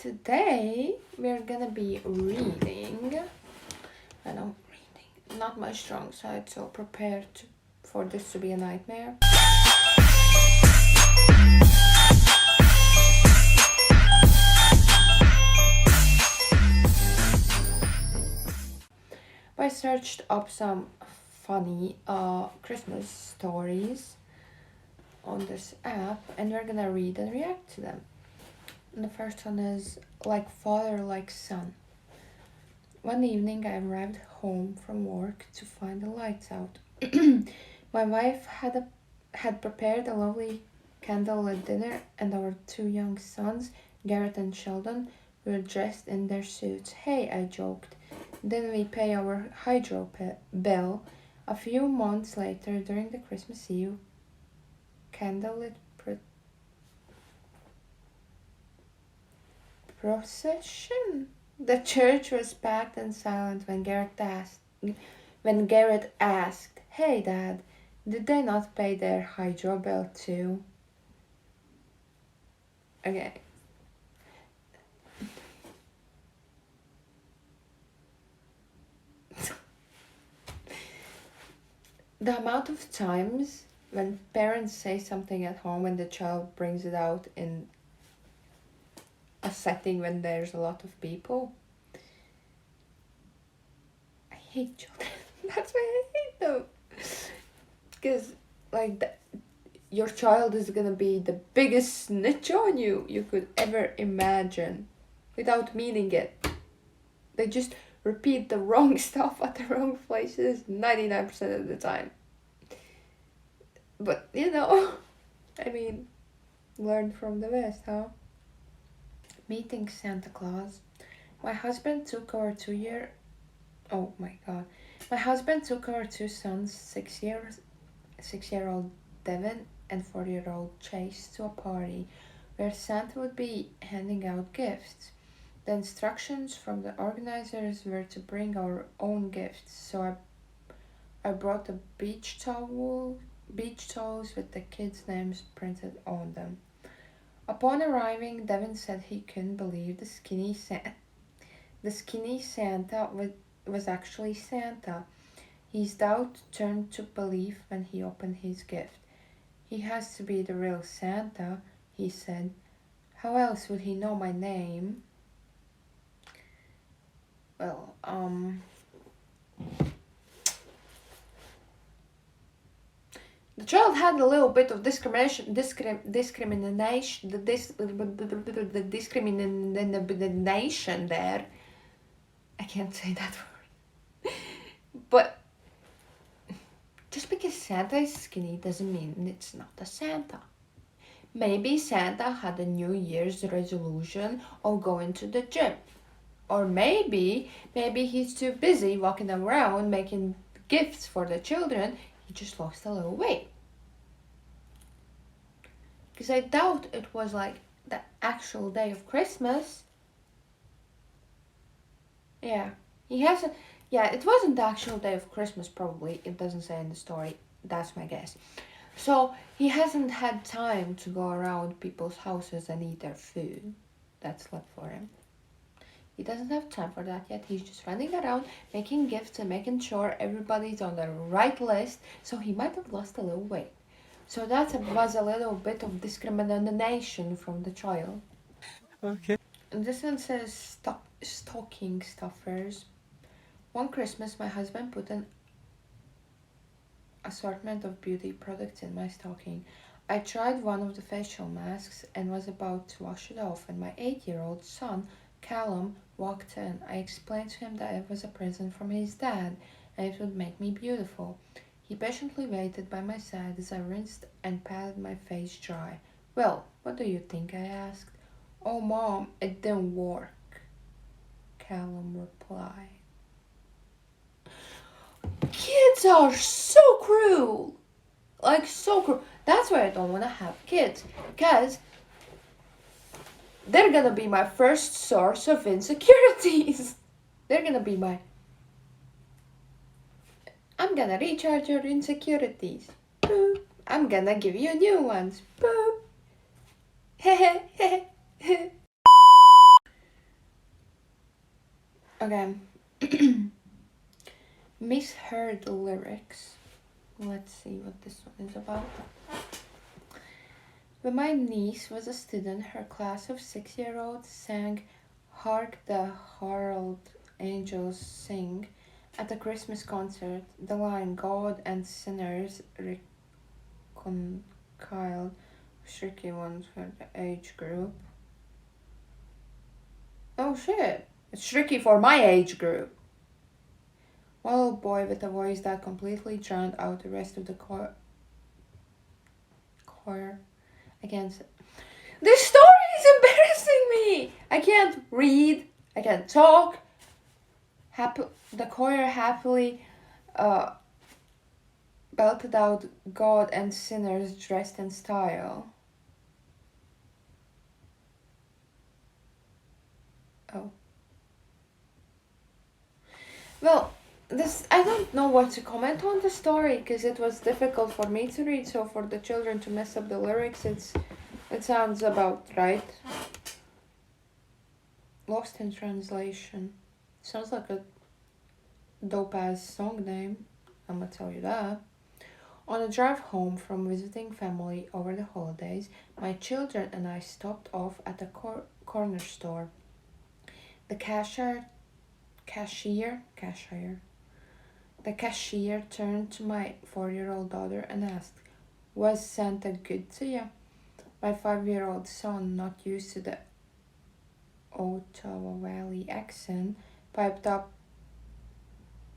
Today we're gonna be reading. I know reading, not my strong side, so prepare for this to be a nightmare. I searched up some funny Christmas stories on this app, and we're gonna read and react to them. And the first one is like father, like son. One evening I arrived home from work to find the lights out. My wife had prepared a lovely candlelit dinner, and our two young sons, Garrett and Sheldon, were dressed in their suits. Hey, I joked. Then we pay our hydro bill. A few months later, during the Christmas Eve candlelit procession, the church was packed and silent when Garrett asked, "Hey, Dad, did they not pay their hydro bill too?" Okay. The amount of times when parents say something at home and the child brings it out in a setting when there's a lot of people. I hate children. That's why I hate them. Because, your child is gonna be the biggest snitch on you could ever imagine without meaning it. They just repeat the wrong stuff at the wrong places 99% of the time. But, I mean, learn from the best, huh? Meeting Santa Claus. My husband took our Oh my god. My husband took our two sons, 6-year-old Devin and 4-year-old Chase, to a party where Santa would be handing out gifts. The instructions from the organizers were to bring our own gifts, so I brought a beach towels with the kids' names printed on them. Upon arriving, Devin said he couldn't believe the skinny Santa was actually Santa. His doubt turned to belief when he opened his gift. "He has to be the real Santa," he said. "How else would he know my name?" Well, the child had a little bit of discrimination. The discrimination there. I can't say that word. But just because Santa is skinny doesn't mean it's not a Santa. Maybe Santa had a New Year's resolution of going to the gym. Or maybe he's too busy walking around making gifts for the children. He just lost a little weight. Because I doubt it was like the actual day of Christmas. Yeah, it wasn't the actual day of Christmas, probably. It doesn't say in the story. That's my guess. So he hasn't had time to go around people's houses and eat their food. That's left for him. He doesn't have time for that yet. He's just running around making gifts and making sure everybody's on the right list. So he might have lost a little weight. So that was a little bit of discrimination from the child. Okay. And this one says stocking stuffers. One Christmas, my husband put an assortment of beauty products in my stocking. I tried one of the facial masks and was about to wash it off, and my 8-year-old son, Callum, walked in. I explained to him that it was a present from his dad and it would make me beautiful. He patiently waited by my side as I rinsed and patted my face dry. "Well, what do you think?" I asked. "Oh, Mom, it didn't work," Callum replied. Kids are so cruel. So cruel. That's why I don't want to have kids. Because they're gonna be my first source of insecurities. They're gonna be I'm gonna recharge your insecurities. Boop. I'm gonna give you new ones. Boop. Okay. Misheard lyrics. Let's see what this one is about. When my niece was a student, her class of 6-year-olds sang Hark the Herald Angels Sing at a Christmas concert. The line God and sinners reconciled was tricky ones for the age group. Oh shit! It's tricky for my age group. Well, boy with a voice that completely drowned out the rest of the choir against. This story is embarrassing me! I can't read, I can't talk. The choir happily belted out God and sinners dressed in style. Oh. Well, this I don't know what to comment on the story because it was difficult for me to read, so for the children to mess up the lyrics, it sounds about right. Lost in translation. Sounds like a dope ass song name. I'm gonna tell you that. On a drive home from visiting family over the holidays, my children and I stopped off at a corner store. The cashier, the cashier turned to my 4-year-old daughter and asked, "Was Santa good to you?" My 5-year-old son, not used to the Ottawa Valley accent, piped up,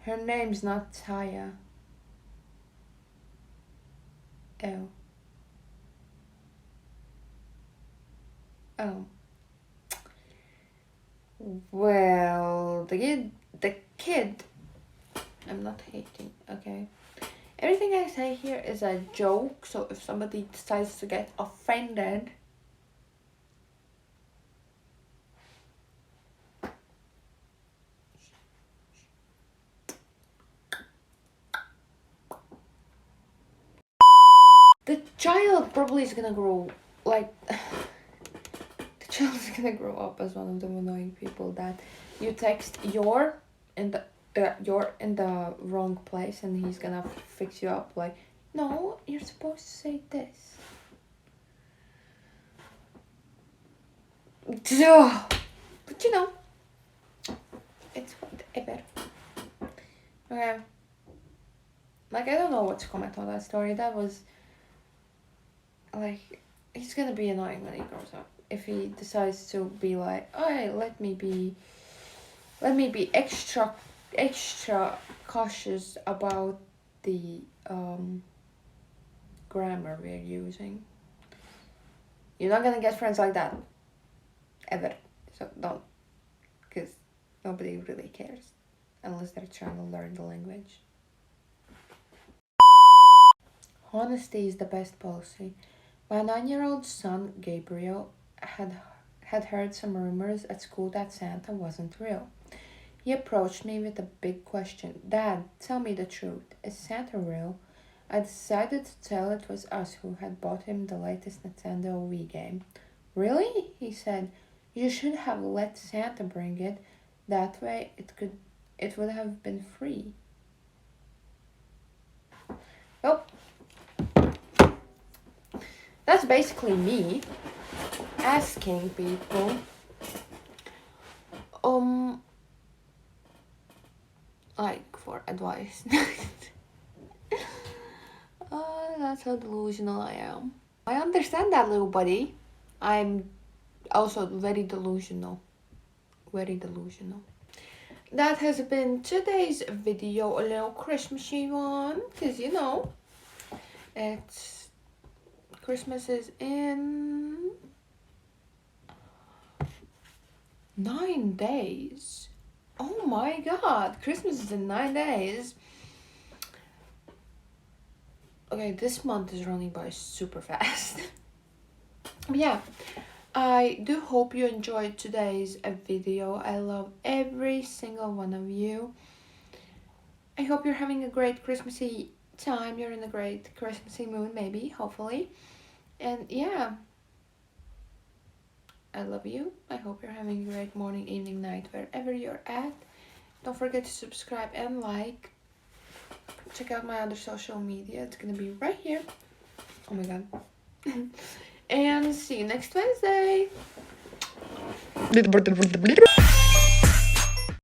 "Her name's not Taya." Oh. Oh. Well, the kid, I'm not hating, okay? Everything I say here is a joke, so if somebody decides to get offended, the child probably is gonna grow like the child is gonna grow up as one of the annoying people that you text you're in the wrong place and he's gonna fix you up like, no, you're supposed to say this. But you know, it's whatever. Okay. Like, I don't know what to comment on that story. That was like, he's gonna be annoying when he grows up if he decides to be like, oh hey, let me be extra cautious about the grammar we're using. You're not gonna get friends like that ever, so don't, because nobody really cares unless they're trying to learn the language. Honesty is the best policy. My 9-year-old son, Gabriel, had heard some rumors at school that Santa wasn't real. He approached me with a big question. "Dad, tell me the truth. Is Santa real?" I decided to tell it was us who had bought him the latest Nintendo Wii game. "Really?" he said. "You should have let Santa bring it. That way it would have been free." Well, that's basically me asking people like for advice. That's how delusional I am. I understand that, little buddy. I'm also very delusional. Very delusional. That has been today's video, a little Christmassy one, because you know, it's Christmas is in 9 days. Oh my god, Christmas is in 9 days. Okay, this month is running by super fast. But yeah, I do hope you enjoyed today's video. I love every single one of you. I hope you're having a great Christmassy time. You're in a great Christmassy mood, maybe, hopefully. And yeah, I love you. I hope you're having a great morning, evening, night, wherever you're at. Don't forget to subscribe and like. Check out my other social media. It's gonna be right here. Oh my god. And see you next Wednesday.